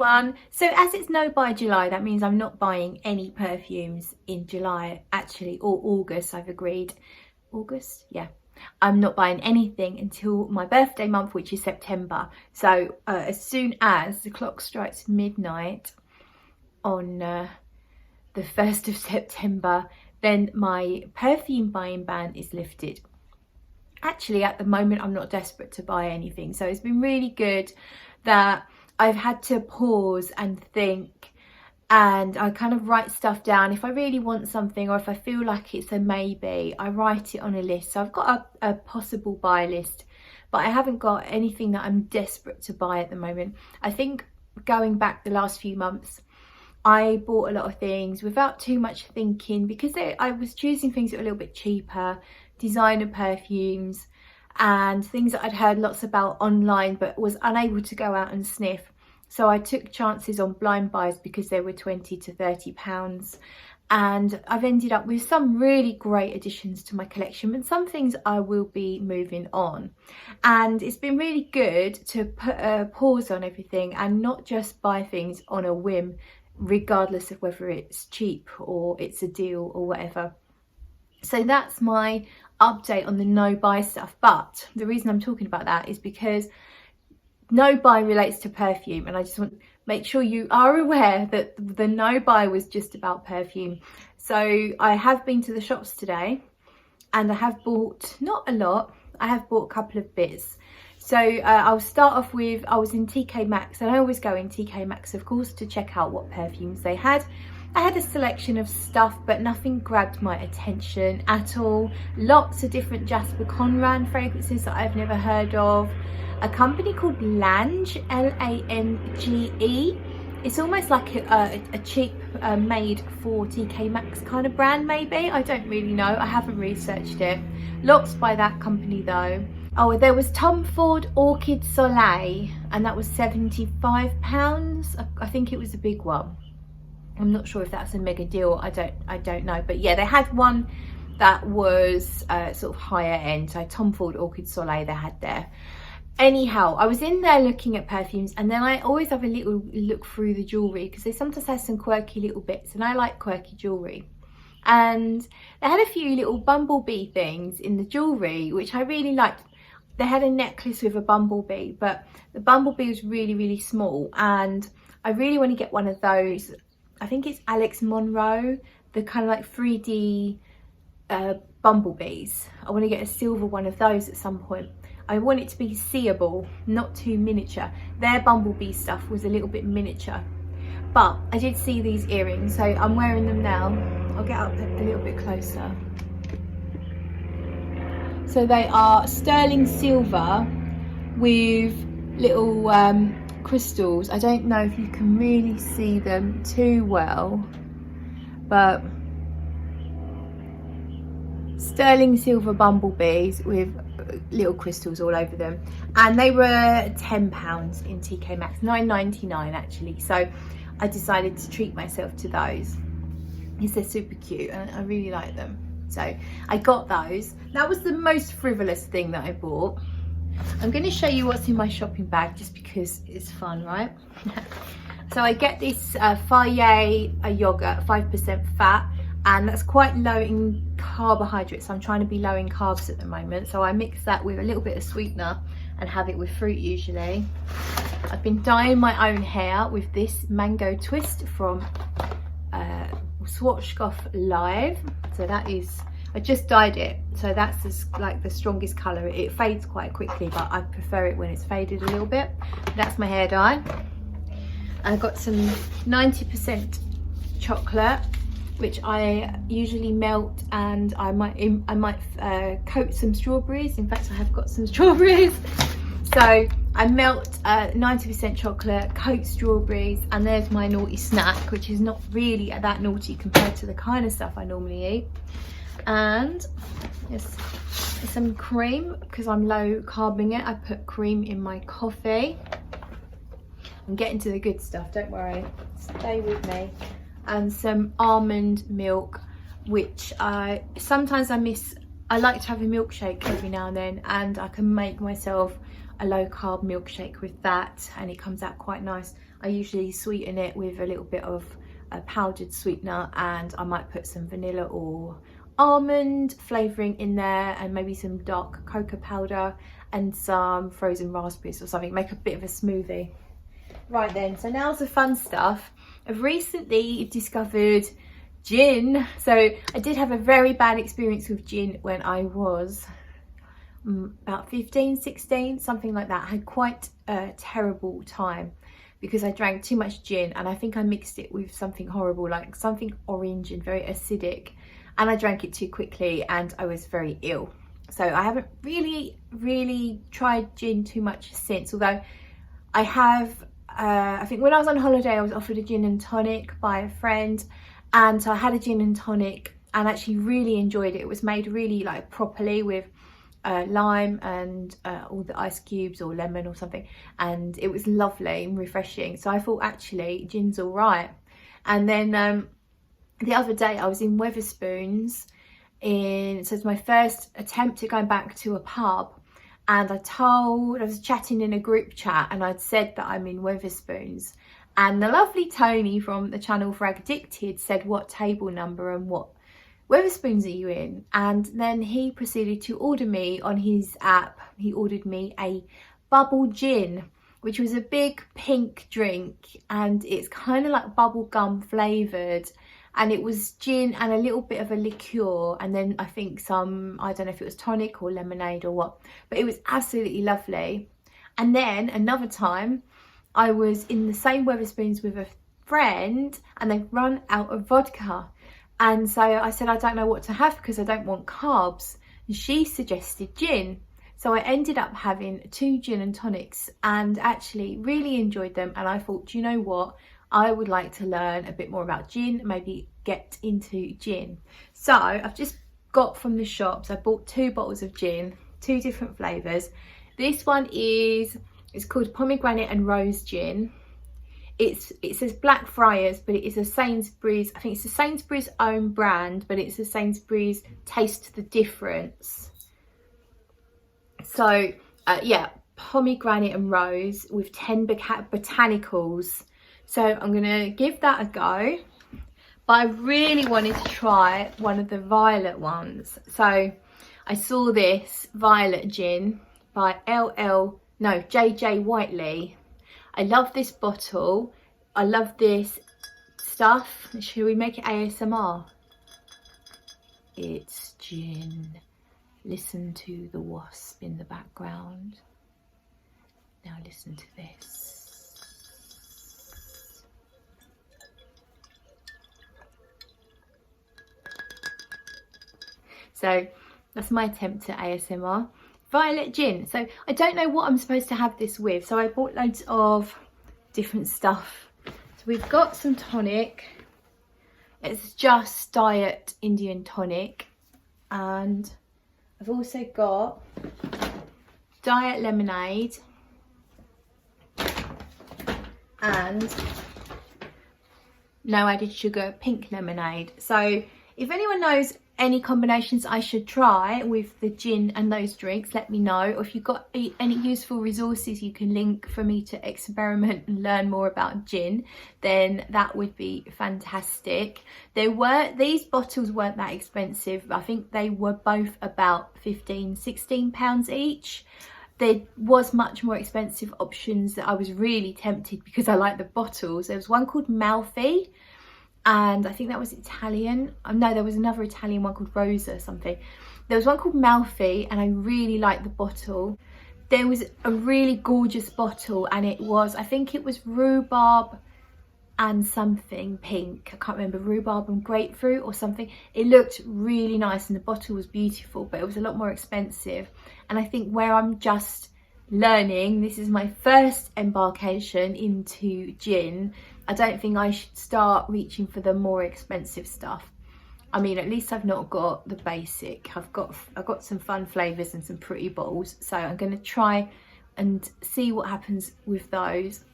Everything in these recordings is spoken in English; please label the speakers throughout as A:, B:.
A: everyone. So as it's no buy July, that means I'm not buying any perfumes in July actually, or August. I've agreed. August, yeah. I'm not buying anything until my birthday month, which is September. So as soon as the clock strikes midnight on the 1st of September, then my perfume buying ban is lifted. Actually, at the moment, I'm not desperate to buy anything. So it's been really good that I've had to pause and think, and I kind of write stuff down. If I really want something, or if I feel like it's a maybe, I write it on a list. So I've got a possible buy list, but I haven't got anything that I'm desperate to buy at the moment. I think going back the last few months, I bought a lot of things without too much thinking, because I was choosing things that were a little bit cheaper, designer perfumes and things that I'd heard lots about online but was unable to go out and sniff. So I took chances on blind buys because they were £20 to £30, and I've ended up with some really great additions to my collection, but some things I will be moving on. And it's been really good to put a pause on everything and not just buy things on a whim, regardless of whether it's cheap or it's a deal or whatever. So that's my update on the no buy stuff. But the reason I'm talking about that is because no buy relates to perfume, and I just want to make sure you are aware that the no buy was just about perfume. So I have been to the shops today and I have bought, not a lot, I have bought a couple of bits. So I'll start off with, I was in TK Maxx, and I always go in TK Maxx, of course, to check out what perfumes they had. I had a selection of stuff, but nothing grabbed my attention at all. Lots of different Jasper Conran fragrances that I've never heard of. A company called Lange, L-A-N-G-E. It's almost like a cheap made for TK Maxx kind of brand, maybe. I don't really know. I haven't researched it. Lots by that company though. Oh, there was Tom Ford Orchid Soleil, and that was £75. I think it was a big one. I'm not sure if that's a mega deal. I don't know. But yeah, they had one that was sort of higher end. So Tom Ford Orchid Soleil they had there. Anyhow, I was in there looking at perfumes, and then I always have a little look through the jewellery, because they sometimes have some quirky little bits, and I like quirky jewellery. And they had a few little bumblebee things in the jewellery, which I really liked. They had a necklace with a bumblebee, but the bumblebee was really, really small, and I really want to get one of those. I think it's Alex Monroe, the kind of like 3D bumblebees. I want to get a silver one of those at some point. I want it to be seeable, not too miniature. Their bumblebee stuff was a little bit miniature. But I did see these earrings, so I'm wearing them now. I'll get up a little bit closer. So they are sterling silver with little crystals. I don't know if you can really see them too well, but sterling silver bumblebees with little crystals all over them, and they were £10 in TK Maxx, £9.99 actually. So I decided to treat myself to those because they're super cute and I really like them. So I got those. That was the most frivolous thing that I bought. I'm going to show you what's in my shopping bag just because it's fun, right? So I get this Fage yogurt, 5% fat, and that's quite low in carbohydrates. I'm trying to be low in carbs at the moment, so I mix that with a little bit of sweetener and have it with fruit usually. I've been dyeing my own hair with this mango twist from Schwarzkopf Live. So that is, I just dyed it, so that's like the strongest colour. It fades quite quickly, but I prefer it when it's faded a little bit. That's my hair dye. I got some 90% chocolate, which I usually melt, and I might coat some strawberries. In fact, I have got some strawberries. So I melt 90% chocolate, coat strawberries, and there's my naughty snack, which is not really that naughty compared to the kind of stuff I normally eat. And there's some cream, because I'm low carbing it. I put cream in my coffee. I'm getting to the good stuff, don't worry, stay with me. And some almond milk, which sometimes I miss. I like to have a milkshake every now and then, and I can make myself a low carb milkshake with that, and it comes out quite nice. I usually sweeten it with a little bit of a powdered sweetener, and I might put some vanilla or almond flavouring in there, and maybe some dark cocoa powder and some frozen raspberries or something. Make a bit of a smoothie. Right then, so now's the fun stuff. I've recently discovered gin. So I did have a very bad experience with gin when I was about 15, 16, something like that. I had quite a terrible time because I drank too much gin, and I think I mixed it with something horrible, like something orange and very acidic, and I drank it too quickly and I was very ill. So I haven't really tried gin too much since, although I have, I think when I was on holiday I was offered a gin and tonic by a friend, and so I had a gin and tonic and actually really enjoyed it. It was made really like properly with lime and all the ice cubes or lemon or something, and it was lovely and refreshing. So I thought actually gin's all right. And then the other day I was in Wetherspoons, so it's my first attempt at going back to a pub, and I was chatting in a group chat and I'd said that I'm in Wetherspoons, and the lovely Tony from the channel Frag Addicted said what table number and what Wetherspoons are you in. And then he proceeded to order me on his app, he ordered me a bubble gin, which was a big pink drink, and it's kind of like bubble gum flavoured, and it was gin and a little bit of a liqueur, and then I think some, I don't know if it was tonic or lemonade or what, but it was absolutely lovely. And then another time I was in the same Wetherspoons with a friend, and they've run out of vodka, and so I said I don't know what to have because I don't want carbs, and she suggested gin. So I ended up having 2 gin and tonics and actually really enjoyed them, and I thought, do you know what, I would like to learn a bit more about gin, maybe get into gin. So I've just got from the shops, I bought 2 bottles of gin, 2 different flavours. This one it's called pomegranate and rose gin. It says Blackfriars, but it is a Sainsbury's, I think it's a Sainsbury's own brand, but it's a Sainsbury's Taste the Difference. So yeah, pomegranate and rose with 10 botanicals. So I'm gonna give that a go, but I really wanted to try one of the violet ones. So I saw this violet gin by JJ Whiteley. I love this bottle. I love this stuff. Should we make it ASMR? It's gin. Listen to the wasp in the background. Now listen to this. So that's my attempt at ASMR. Violet gin. So I don't know what I'm supposed to have this with, so I bought loads of different stuff. So we've got some tonic. It's just diet Indian tonic, and I've also got diet lemonade and no added sugar pink lemonade. So if anyone knows any combinations I should try with the gin and those drinks, let me know. Or if you've got any useful resources you can link for me to experiment and learn more about gin, then that would be fantastic. These bottles weren't that expensive. I think they were both about £15-16 each. There was much more expensive options that I was really tempted because I like the bottles. There was one called Malfi, and I think that was Italian. No, there was another Italian one called Rosa or something. There was one called Malfi, and I really liked the bottle. There was a really gorgeous bottle, and it was, I think it was rhubarb and something pink. I can't remember, rhubarb and grapefruit or something. It looked really nice and the bottle was beautiful, but it was a lot more expensive. And I think where I'm just learning, this is my first embarkation into gin, I don't think I should start reaching for the more expensive stuff. I mean, at least I've not got the basic. I've got some fun flavours and some pretty bottles. So I'm going to try and see what happens with those.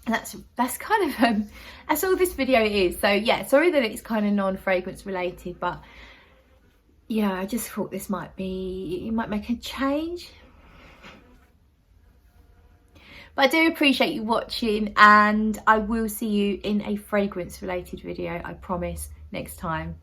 A: And that's kind of that's all this video is. So yeah, sorry that it's kind of non-fragrance related, but yeah, I just thought this might make a change. But I do appreciate you watching, and I will see you in a fragrance related video, I promise, next time.